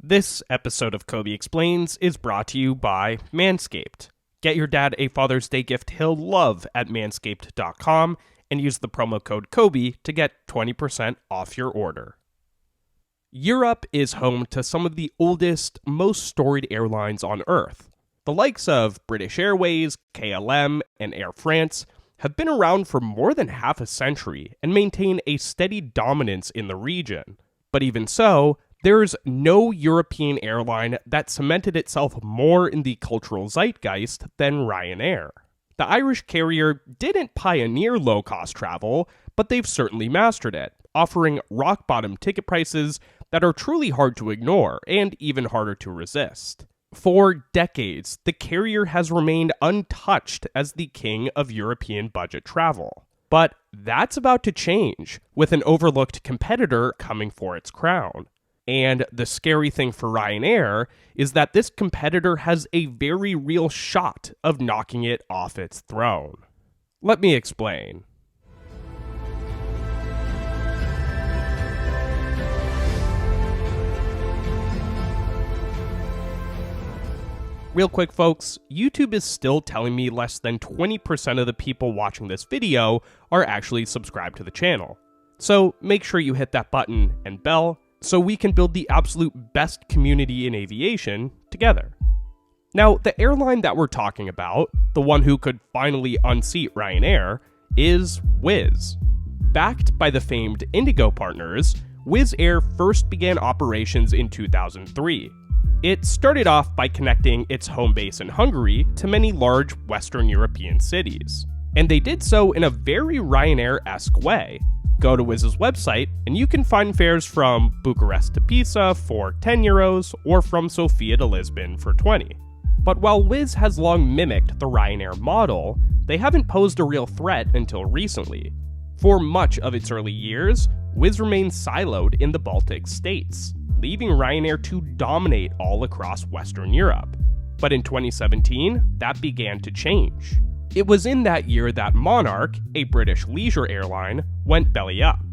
This episode of Kobe Explains is brought to you by Manscaped. Get your dad a Father's Day gift he'll love at manscaped.com and use the promo code Kobe to get 20% off your order. Europe is home to some of the oldest, most storied airlines on Earth. The likes of British Airways, KLM, and Air France have been around for more than half a century and maintain a steady dominance in the region. But even so, there's no European airline that cemented itself more in the cultural zeitgeist than Ryanair. The Irish carrier didn't pioneer low-cost travel, but they've certainly mastered it, offering rock-bottom ticket prices that are truly hard to ignore and even harder to resist. For decades, the carrier has remained untouched as the king of European budget travel. But that's about to change, with an overlooked competitor coming for its crown. And the scary thing for Ryanair is that this competitor has a very real shot of knocking it off its throne. Let me explain. Real quick, folks, YouTube is still telling me less than 20% of the people watching this video are actually subscribed to the channel. So make sure you hit that button and bell so we can build the absolute best community in aviation together. Now, the airline that we're talking about, the one who could finally unseat Ryanair, is Wizz. Backed by the famed Indigo partners, Wizz Air first began operations in 2003. It started off by connecting its home base in Hungary to many large Western European cities. And they did so in a very Ryanair-esque way. Go to Wizz's website and you can find fares from Bucharest to Pisa for €10 or from Sofia to Lisbon for 20. But while Wizz has long mimicked the Ryanair model, they haven't posed a real threat until recently. For much of its early years, Wizz remained siloed in the Baltic states, leaving Ryanair to dominate all across Western Europe. But in 2017, that began to change. It was in that year that Monarch, a British leisure airline, went belly up.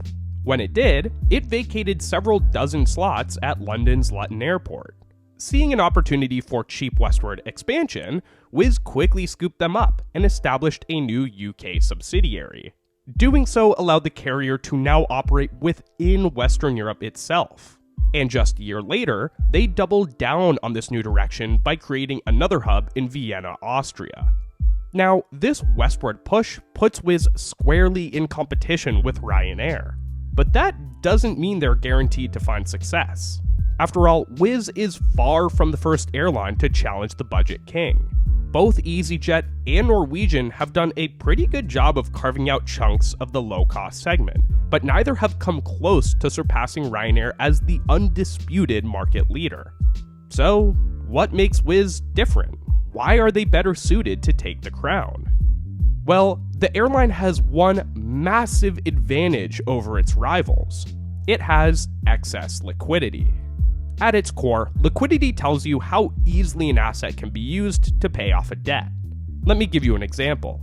When it did, it vacated several dozen slots at London's Luton Airport. Seeing an opportunity for cheap westward expansion, Wizz quickly scooped them up and established a new UK subsidiary. Doing so allowed the carrier to now operate within Western Europe itself. And just a year later, they doubled down on this new direction by creating another hub in Vienna, Austria. Now, this westward push puts Wizz squarely in competition with Ryanair. But that doesn't mean they're guaranteed to find success. After all, Wizz is far from the first airline to challenge the budget king. Both EasyJet and Norwegian have done a pretty good job of carving out chunks of the low-cost segment, but neither have come close to surpassing Ryanair as the undisputed market leader. So, what makes Wizz different? Why are they better suited to take the crown? Well, the airline has one massive advantage over its rivals. It has excess liquidity. At its core, liquidity tells you how easily an asset can be used to pay off a debt. Let me give you an example.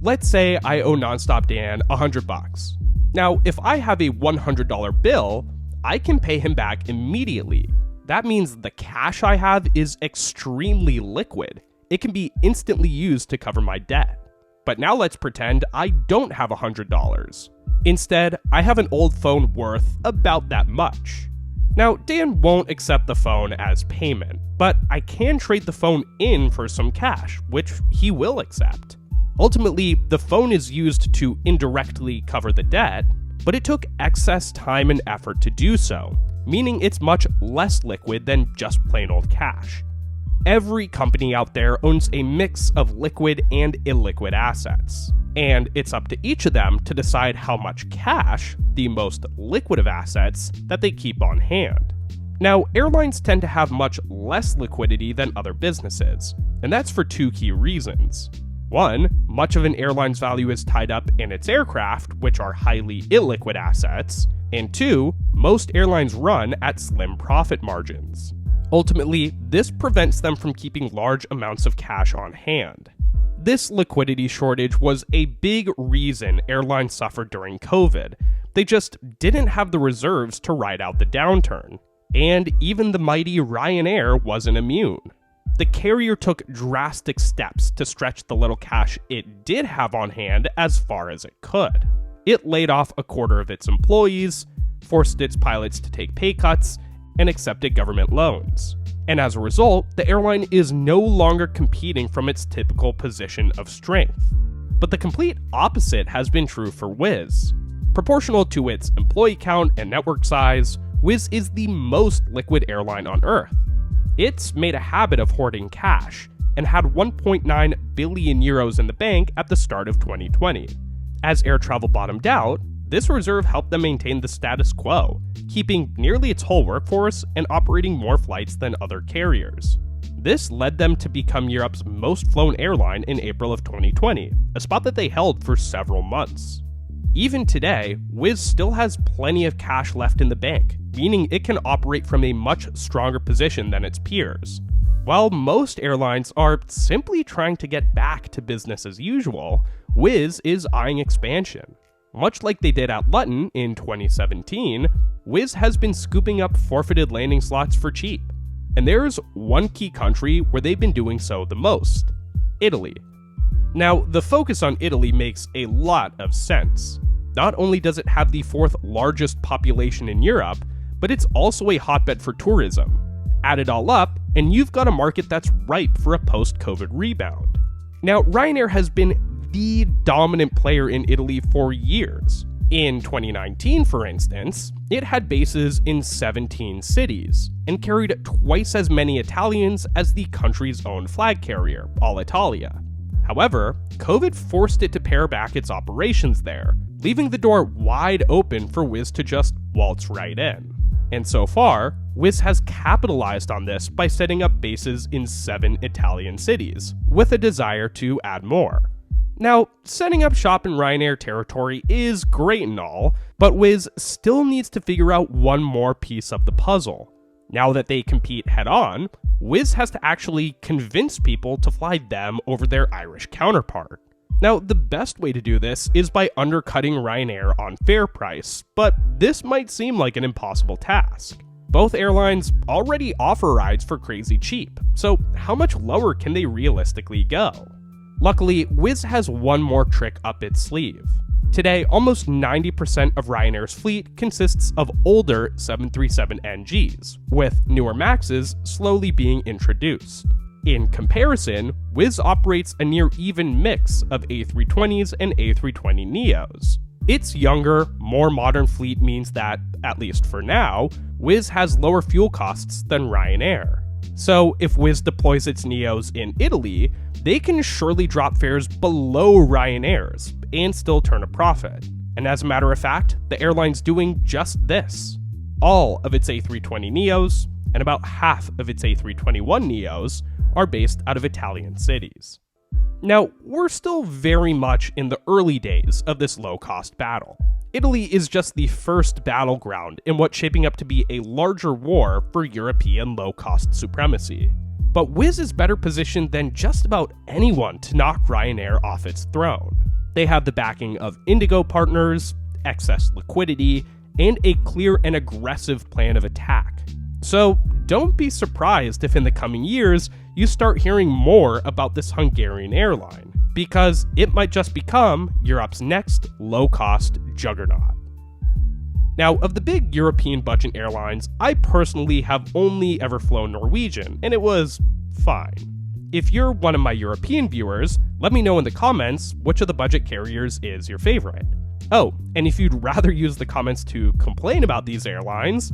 Let's say I owe Nonstop Dan $100. Now, if I have a $100 bill, I can pay him back immediately. That means the cash I have is extremely liquid. It can be instantly used to cover my debt. But now let's pretend I don't have $100. Instead, I have an old phone worth about that much. Now, Dan won't accept the phone as payment, but I can trade the phone in for some cash, which he will accept. Ultimately, the phone is used to indirectly cover the debt, but it took excess time and effort to do so, meaning it's much less liquid than just plain old cash. Every company out there owns a mix of liquid and illiquid assets, and it's up to each of them to decide how much cash, the most liquid of assets, that they keep on hand. Now, airlines tend to have much less liquidity than other businesses, and that's for two key reasons. One, much of an airline's value is tied up in its aircraft, which are highly illiquid assets, and two, most airlines run at slim profit margins. Ultimately, this prevents them from keeping large amounts of cash on hand. This liquidity shortage was a big reason airlines suffered during COVID. They just didn't have the reserves to ride out the downturn. And even the mighty Ryanair wasn't immune. The carrier took drastic steps to stretch the little cash it did have on hand as far as it could. It laid off a quarter of its employees, forced its pilots to take pay cuts, and accepted government loans. And as a result, the airline is no longer competing from its typical position of strength. But the complete opposite has been true for Wizz. Proportional to its employee count and network size, Wizz is the most liquid airline on Earth. It's made a habit of hoarding cash, and had 1.9 billion euros in the bank at the start of 2020. As air travel bottomed out, this reserve helped them maintain the status quo, keeping nearly its whole workforce and operating more flights than other carriers. This led them to become Europe's most flown airline in April of 2020, a spot that they held for several months. Even today, Wizz still has plenty of cash left in the bank, meaning it can operate from a much stronger position than its peers. While most airlines are simply trying to get back to business as usual, Wizz is eyeing expansion. Much like they did at Luton in 2017, Wizz has been scooping up forfeited landing slots for cheap. And there's one key country where they've been doing so the most: Italy. Now, the focus on Italy makes a lot of sense. Not only does it have the fourth largest population in Europe, but it's also a hotbed for tourism. Add it all up, and you've got a market that's ripe for a post-COVID rebound. Now, Ryanair has been the dominant player in Italy for years. In 2019, for instance, it had bases in 17 cities, and carried twice as many Italians as the country's own flag carrier, Alitalia. However, COVID forced it to pare back its operations there, leaving the door wide open for Wizz to just waltz right in. And so far, Wizz has capitalized on this by setting up bases in 7 Italian cities, with a desire to add more. Now, setting up shop in Ryanair territory is great and all, but Wizz still needs to figure out one more piece of the puzzle. Now that they compete head-on, Wizz has to actually convince people to fly them over their Irish counterpart. Now, the best way to do this is by undercutting Ryanair on fare price, but this might seem like an impossible task. Both airlines already offer rides for crazy cheap, so how much lower can they realistically go? Luckily, Wizz has one more trick up its sleeve. Today, almost 90% of Ryanair's fleet consists of older 737NGs, with newer MAXs slowly being introduced. In comparison, Wizz operates a near even mix of A320s and A320neos. Its younger, more modern fleet means that, at least for now, Wizz has lower fuel costs than Ryanair. So if Wizz deploys its neos in Italy, they can surely drop fares below Ryanair's and still turn a profit. And as a matter of fact, the airline's doing just this. All of its A320neos, and about half of its A321neos, are based out of Italian cities. Now, we're still very much in the early days of this low-cost battle. Italy is just the first battleground in what's shaping up to be a larger war for European low-cost supremacy. But Wizz is better positioned than just about anyone to knock Ryanair off its throne. They have the backing of Indigo partners, excess liquidity, and a clear and aggressive plan of attack. So don't be surprised if in the coming years you start hearing more about this Hungarian airline, because it might just become Europe's next low-cost juggernaut. Now, of the big European budget airlines, I personally have only ever flown Norwegian, and it was fine. If you're one of my European viewers, let me know in the comments which of the budget carriers is your favorite. Oh, and if you'd rather use the comments to complain about these airlines,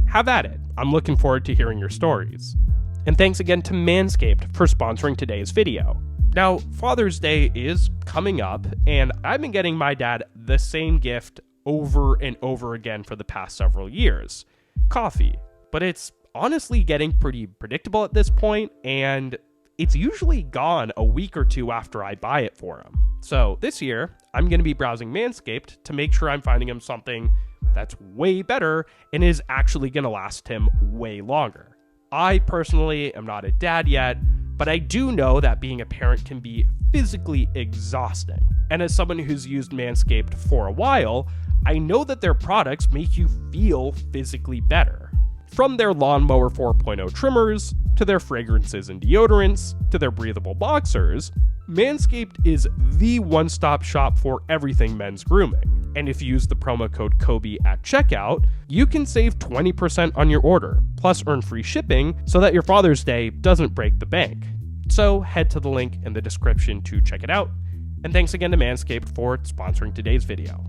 have at it. I'm looking forward to hearing your stories. And thanks again to Manscaped for sponsoring today's video. Now, Father's Day is coming up, and I've been getting my dad the same gift over and over again for the past several years: coffee. But it's honestly getting pretty predictable at this point, and it's usually gone a week or two after I buy it for him. So this year, I'm going to be browsing Manscaped to make sure I'm finding him something that's way better and is actually going to last him way longer. I personally am not a dad yet, but I do know that being a parent can be physically exhausting. And as someone who's used Manscaped for a while, I know that their products make you feel physically better. From their Lawnmower 4.0 trimmers, to their fragrances and deodorants, to their breathable boxers, Manscaped is the one-stop shop for everything men's grooming. And if you use the promo code KOBE at checkout, you can save 20% on your order, plus earn free shipping so that your Father's Day doesn't break the bank. So head to the link in the description to check it out. And thanks again to Manscaped for sponsoring today's video.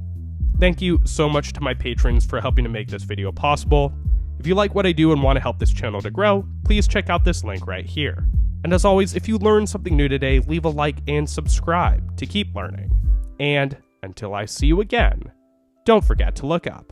Thank you so much to my patrons for helping to make this video possible. If you like what I do and want to help this channel to grow, please check out this link right here. And as always, if you learned something new today, leave a like and subscribe to keep learning. And until I see you again, don't forget to look up.